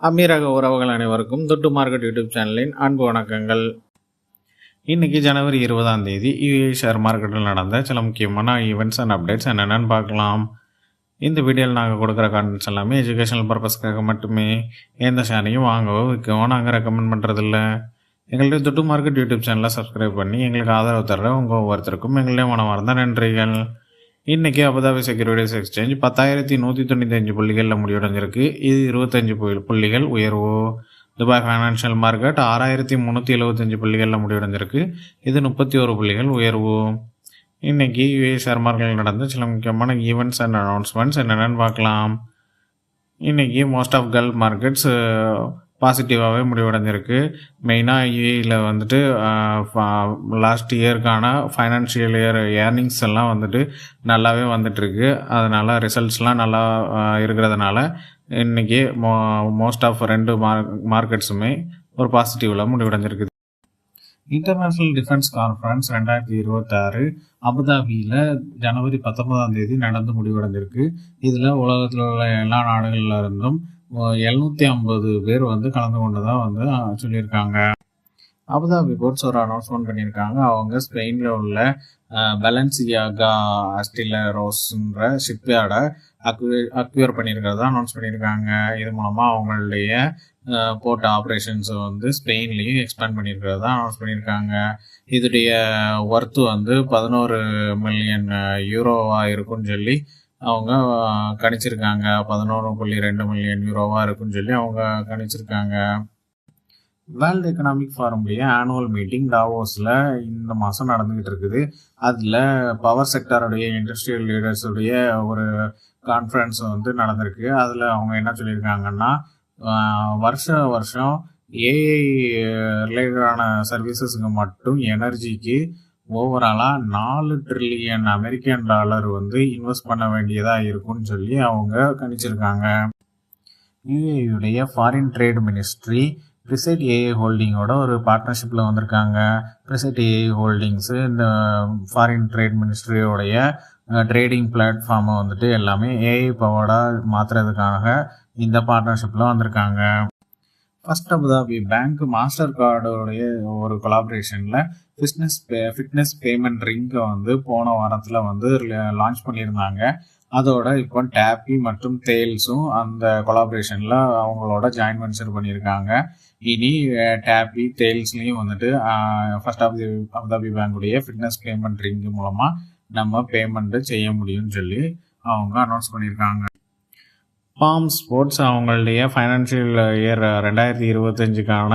அமீரக உறவுகள் அனைவருக்கும் துட்டு மார்க்கெட் யூடியூப் சேனலின் அன்பு வணக்கங்கள். இன்னைக்கு ஜனவரி 20ஆம் தேதி யூஏ ஷேர் மார்க்கெட்டில் நடந்த சில முக்கியமான ஈவெண்ட்ஸ் அண்ட் அப்டேட்ஸ் என்னென்னு பார்க்கலாம். இந்த வீடியோவில் நாங்கள் கொடுக்குற கான்டென்ட்ஸ் எல்லாமே எஜுகேஷனல் பர்பஸ்க்காக மட்டுமே. எந்த ஷேரையும் வாங்கவோ விற்கவோ நாங்கள் ரெக்கமெண்ட் பண்ணுறதில்ல. எங்களுடைய துட்டு மார்க்கெட் யூடியூப் சேனலை சப்ஸ்கிரைப் பண்ணி எங்களுக்கு ஆதரவு தர உங்கள் ஒவ்வொருத்தருக்கும் எங்களுடைய மனமார்ந்த நன்றிகள். இன்றைக்கி அபுதாபி செக்யூரிட்டிஸ் எக்ஸ்சேஞ்ச் 10,195 புள்ளிகளில் முடிவடைஞ்சிருக்கு. இது 25 புள்ளிகள் உயர்வு. துபாய் ஃபைனான்ஷியல் மார்க்கெட் 6,375 புள்ளிகளில் முடிவடைஞ்சிருக்கு. இது 31 புள்ளிகள் உயர்வு. இன்றைக்கி யூஏ ஷேர் மார்க்கெட்டில் நடந்த சில முக்கியமான ஈவெண்ட்ஸ் அண்ட் அனௌன்ஸ்மெண்ட்ஸ் என்னென்னு பார்க்கலாம். இன்றைக்கி மோஸ்ட் ஆஃப் கல்ஃப் மார்க்கெட்ஸ் பாசிட்டிவாகவே முடிவடைஞ்சிருக்கு. மெயினாக யூஏயில் லாஸ்ட் இயர்க்கான ஃபைனான்ஷியல் இயர் ஏர்னிங்ஸ் எல்லாம் நல்லாவே வந்துட்டுருக்கு. அதனால் ரிசல்ட்ஸ்லாம் நல்லா இருக்கிறதுனால இன்றைக்கி மோஸ்ட் ஆஃப் ரெண்டு மார்க்கெட்ஸுமே ஒரு பாசிட்டிவில் முடிவடைஞ்சிருக்கு. இன்டர்நேஷ்னல் டிஃபென்ஸ் கான்ஃபரன்ஸ் 2026 அபுதாபியில் ஜனவரி 19ஆம் தேதி நடந்து முடிவடைஞ்சிருக்கு. இதில் உலகத்தில் உள்ள எல்லா நாடுகளில் இருந்தும் 750 பேர் கலந்து கொண்டதாக சொல்லியிருக்காங்க. அபுதாபி போர்ட்ஸ் ஒரு அனௌன்ஸ்மெண்ட் பண்ணியிருக்காங்க. அவங்க ஸ்பெயினில் உள்ள பெலன்சியாகா அஸ்டிலரோஸ்ன்ற ஷிப்யார்டை அக்யூர் பண்ணியிருக்கிறதா அனௌன்ஸ் பண்ணியிருக்காங்க. இது மூலமாக அவங்களுடைய போர்ட் ஆப்ரேஷன்ஸை ஸ்பெயின்லேயும் எக்ஸ்பேண்ட் பண்ணியிருக்கிறதா அனௌன்ஸ் பண்ணியிருக்காங்க. இதோடைய ஒர்த்து 11 மில்லியன் யூரோவாக இருக்குன்னு சொல்லி அவங்க கணிச்சிருக்காங்க. 11.2 மில்லியன் யூரோவாக இருக்குன்னு சொல்லி அவங்க கணிச்சிருக்காங்க. வேர்ல்டு எக்கனாமிக் ஃபாரமுடைய ஆனுவல் மீட்டிங் டாவோஸில் இந்த மாதம் நடந்துக்கிட்டு இருக்குது. அதில் பவர் செக்டருடைய இண்டஸ்ட்ரியல் லீடர்ஸுடைய ஒரு கான்ஃபரன்ஸ் நடந்திருக்கு. அதில் அவங்க என்ன சொல்லியிருக்காங்கன்னா, வருஷம் ஏஐ ரிலேட்டடான சர்வீசஸுக்கு மட்டும் எனர்ஜிக்கு ஓவராலாக 4 ட்ரில்லியன் அமெரிக்கன் டாலர் இன்வெஸ்ட் பண்ண வேண்டியதாக இருக்கும்னு சொல்லி அவங்க கணிச்சிருக்காங்க. யூஏயுடைய foreign trade ministry Presight AI ஹோல்டிங்கோட ஒரு பார்ட்னர்ஷிப்பில் வந்திருக்காங்க. ப்ரிசைட் ஏஐ ஹோல்டிங்ஸு இந்த ஃபாரின் ட்ரேட் மினிஸ்ட்ரியோடைய ட்ரேடிங் பிளாட்ஃபார்மை எல்லாமே ஏஐ பவர்டாக மாற்றுறதுக்காக இந்த பார்ட்னர்ஷிப்பில் வந்திருக்காங்க. ஃபர்ஸ்ட் அபுதாபி பேங்க் மாஸ்டர் கார்டோடைய ஒரு கொலாபரேஷனில் ஃபிட்னஸ் பேமெண்ட் ரிங்கை போன வாரத்தில் லான்ச் பண்ணியிருந்தாங்க. அதோட இப்போ டேப்பி மற்றும் தேல்ஸும் அந்த கொலாபரேஷனில் அவங்களோட ஜாயின் வென்ச்சர் பண்ணியிருக்காங்க. இனி டேப்பி தேல்ஸ்லேயும் ஃபர்ஸ்ட் அபுதாபி பேங்குடைய ஃபிட்னஸ் பேமெண்ட் ரிங்கு மூலமாக நம்ம பேமெண்ட்டு செய்ய முடியும்னு சொல்லி அவங்க அனௌன்ஸ் பண்ணியிருக்காங்க. பாம் ஸ்போர்ட்ஸ் அவங்களுடைய ஃபைனான்ஷியல் இயர் 2025க்கான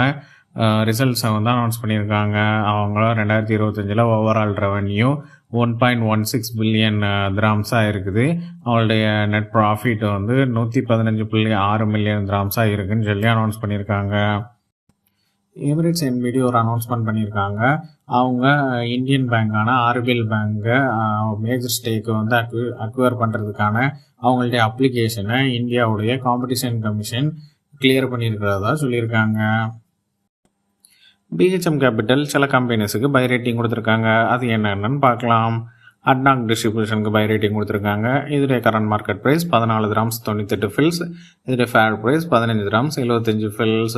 ரிசல்ட்ஸை அனௌன்ஸ் பண்ணியிருக்காங்க. அவங்க 2025 ஓவரால் ரெவன்யூ 1.16 பில்லியன் திராம்ஸாக இருக்குது. அவங்களுடைய நெட் ப்ராஃபிட் 115.6 மில்லியன் திராம்ஸாக இருக்குதுன்னு சொல்லி அனௌன்ஸ் பண்ணியிருக்காங்க. எமிரேட்ஸ் என்பிடி ஒரு அனௌன்ஸ்மெண்ட் பண்ணியிருக்காங்க. அவங்க இந்தியன் பேங்கான ஆர்பிஎல் பேங்கை மேஜர் ஸ்டேக்கு அக்வயர் பண்ணுறதுக்கான அவங்களுடைய அப்ளிகேஷனை இந்தியாவுடைய காம்படிஷன் கமிஷன் கிளியர் பண்ணியிருக்கிறதா சொல்லியிருக்காங்க. பிஹெச்எம் கேபிட்டல் சில கம்பெனிஸுக்கு பை ரேட்டிங் கொடுத்துருக்காங்க. அது என்னென்னு பார்க்கலாம். அட்னாக் டிஸ்ட்ரிபியூஷனுக்கு பை ரேட்டிங் கொடுத்துருக்காங்க. இதோடைய current market price 14 dirhams 98 fils. இதோடைய fair price 15 dirhams 75 fils.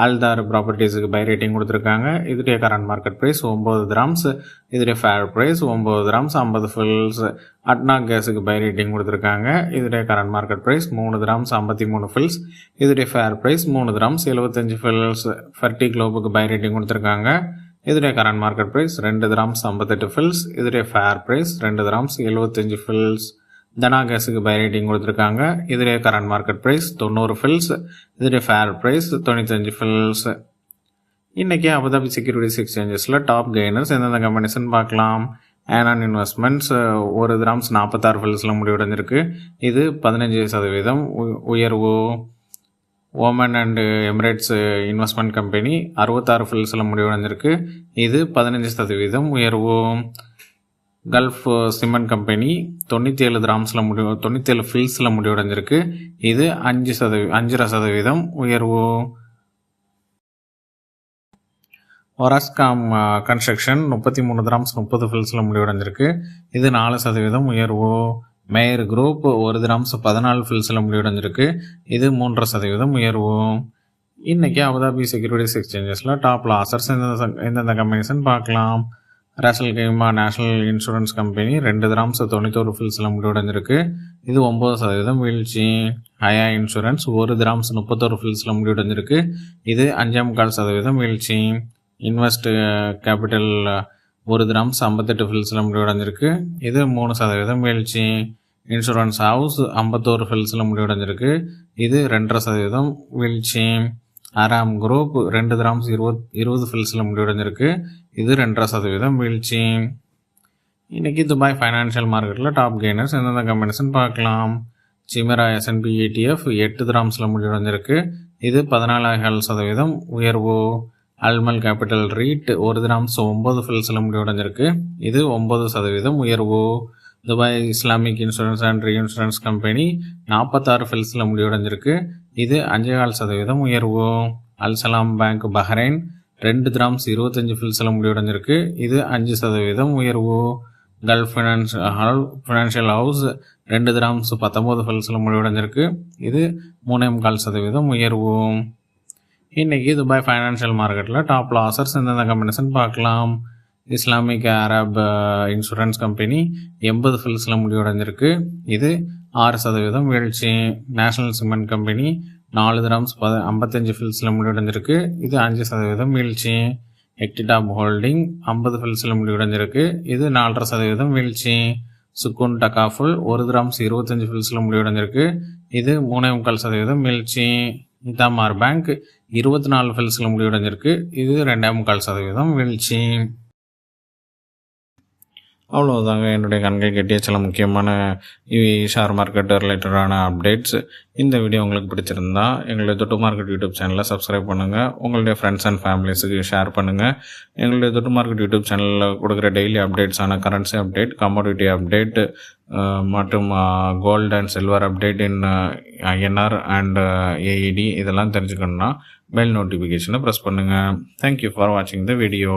Aldar ப்ராப்பர்ட்டிஸுக்கு பை ரேட்டிங் கொடுத்துருக்காங்க. இதோடைய கரண்ட் மார்க்கெட் ப்ரைஸ் 9 திராம்ஸ். இதோடைய fair price 9 dirhams 50 fils. ADNOC கேஸுக்கு பை ரேட்டிங் கொடுத்துருக்காங்க. இதோடைய current market price 3 dirhams 53 fils. இதோடைய ஃபேர் ப்ரைஸ் 3 திராம்ஸ் 75 ஃபில்ஸ். ஃபர்டி குளோபுக்கு பை ரேட்டிங் கொடுத்துருக்காங்க. இதோடைய current market price 2 dirhams 58 fils. இதோடைய fair price 2 dirhams 75 fils. Dana கேஸுக்கு பை ரேட்டிங் கொடுத்துருக்காங்க. இதோடைய கரண்ட் மார்க்கெட் ப்ரைஸ் 90 ஃபில்ஸ். இதோடைய ஃபேர் ப்ரைஸ் 95 ஃபில்ஸ். இன்றைக்கி அபுதாபி செக்யூரிட்டிஸ் எக்ஸ்சேஞ்சஸில் டாப் கெய்னர்ஸ் எந்தெந்த கம்பெனிஸ்ன்னு பார்க்கலாம். ஆனான் இன்வெஸ்ட்மெண்ட்ஸ் 1 திராம்ஸ் 46 ஃபில்ஸில் முடிவடைஞ்சிருக்கு. இது 15% உயர்வு. Oman and Emirates investment company 66 ஃபில்ஸில் முடிவடைஞ்சிருக்கு. இது 15% உயர்வு. Gulf cement company 97 ஃபில்ஸில் முடிவடைஞ்சிருக்கு. இது 5% உயர்வு. ஒராஸ்காம் கன்ஸ்ட்ரக்ஷன் 33 திராம்ஸ் 30 ஃபில்ஸில் முடிவடைஞ்சிருக்கு. இது 4% உயர்வு. Mayor group 1 grams 14 ஃபில்ஸில் முடிவடைஞ்சிருக்கு. இது 3% உயர்வு. இன்றைக்கி அபுதாபி செக்யூரிட்டிஸ் எக்ஸ்சேஞ்சஸில் டாப் லாசர்ஸ் எந்தெந்த கம்பெனிஸ்ன்னு பார்க்கலாம். ரசல் கைமா நேஷனல் இன்சூரன்ஸ் கம்பெனி 2 கிராம்ஸ் 91 ஃபில்ஸில் முடிவடைஞ்சிருக்கு. இது 9% வீழ்ச்சி. ஹயா இன்சூரன்ஸ் 1 கிராம்ஸ் 31 ஃபில்ஸில் முடிவடைஞ்சிருக்கு. இது 5.25% வீழ்ச்சி. Invest capital 1 grams 58 ஃபில்ஸில் முடிவடைஞ்சிருக்கு. இது 3% வீழ்ச்சி. Insurance house 51 ஃபில்ஸில் முடிவடைஞ்சிருக்கு. இது 2.5% வீழ்ச்சி. ஆராம் குரூப் 2 கிராம்ஸ் 20 ஃபில்ஸில் முடிவடைஞ்சிருக்கு. இது 2.5% வீழ்ச்சி. இன்றைக்கி துபாய் ஃபைனான்ஷியல் மார்க்கெட்டில் டாப் கெய்னர்ஸ் எந்தெந்த கம்பெனிஸ்ன்னு பார்க்கலாம். சிமரா S&P ETF 8 கிராம்ஸில் முடிவடைஞ்சிருக்கு. இது 14% உயர்வு. அல்மல் கேபிட்டல் ரீட் 1 கிராம்ஸ் 9 ஃபில்ஸில் முடிவடைஞ்சிருக்கு. இது 9% உயர்வு. Dubai Islamic insurance and reinsurance company 46 ஃபில்ஸில் முடிவடைஞ்சிருக்கு. இது 5.25% உயர்வு. அல்சலாம் பேங்க் பஹ்ரைன் 2 கிராம்ஸ் 25 ஃபில்ஸில் முடிவடைஞ்சிருக்கு. இது 5% உயர்வு. Gulf financial house 2 grams 19 ஃபில்ஸில் முடிவடைஞ்சிருக்கு. இது 3.25% உயர்வு. இன்றைக்கி துபாய் ஃபைனான்ஷியல் மார்க்கெட்டில் டாப் லாசர்ஸ் எந்தெந்த கம்பெனிஸ்ன்னு பார்க்கலாம். Islamic Arab insurance company 80 ஃபில்ஸில் முடிவடைஞ்சிருக்கு. இது 6% வீழ்ச்சி. National cement company 4 grams 55 ஃபில்ஸில் முடிவடைஞ்சிருக்கு. இது 5% வீழ்ச்சி. எக்டிடாப் ஹோல்டிங் 50 ஃபில்ஸில் முடிவடைஞ்சிருக்கு. இது 4.5% வீழ்ச்சி. சுக்குன் டகாஃபுல் 1 கிராம்ஸ் 25 ஃபில்ஸில் முடிவடைஞ்சிருக்கு. இது 3.25% வீழ்ச்சி. இதாமார் பேங்க் 24 ஃபில்ஸில் முடிவடைஞ்சிருக்கு. இது 2.25% வீழ்ச்சி. அவ்வளோதாங்க என்னுடைய கண்கள் கட்டிய சில முக்கியமான ஷேர் மார்க்கெட் ரிலேட்டடான அப்டேட்ஸ். இந்த வீடியோ உங்களுக்கு பிடிச்சிருந்தா எங்களுடைய தொட்டு மார்க்கெட் யூடியூப் சேனலை சப்ஸ்கிரைப் பண்ணுங்கள். உங்களுடைய ஃப்ரெண்ட்ஸ் அண்ட் ஃபேமிலிஸுக்கு ஷேர் பண்ணுங்கள். எங்களுடைய தொட்டு மார்க்கெட் யூடியூப் சேனலில் கொடுக்குற டெய்லி அப்டேட்ஸான கரன்சி அப்டேட், கமோடிட்டி அப்டேட் மற்றும் gold and silver update in INR and AED இதெல்லாம் தெரிஞ்சுக்கணுன்னா பெல் நோட்டிஃபிகேஷனை ப்ரெஸ் பண்ணுங்கள். தேங்க்யூ ஃபார் வாட்சிங் த வீடியோ.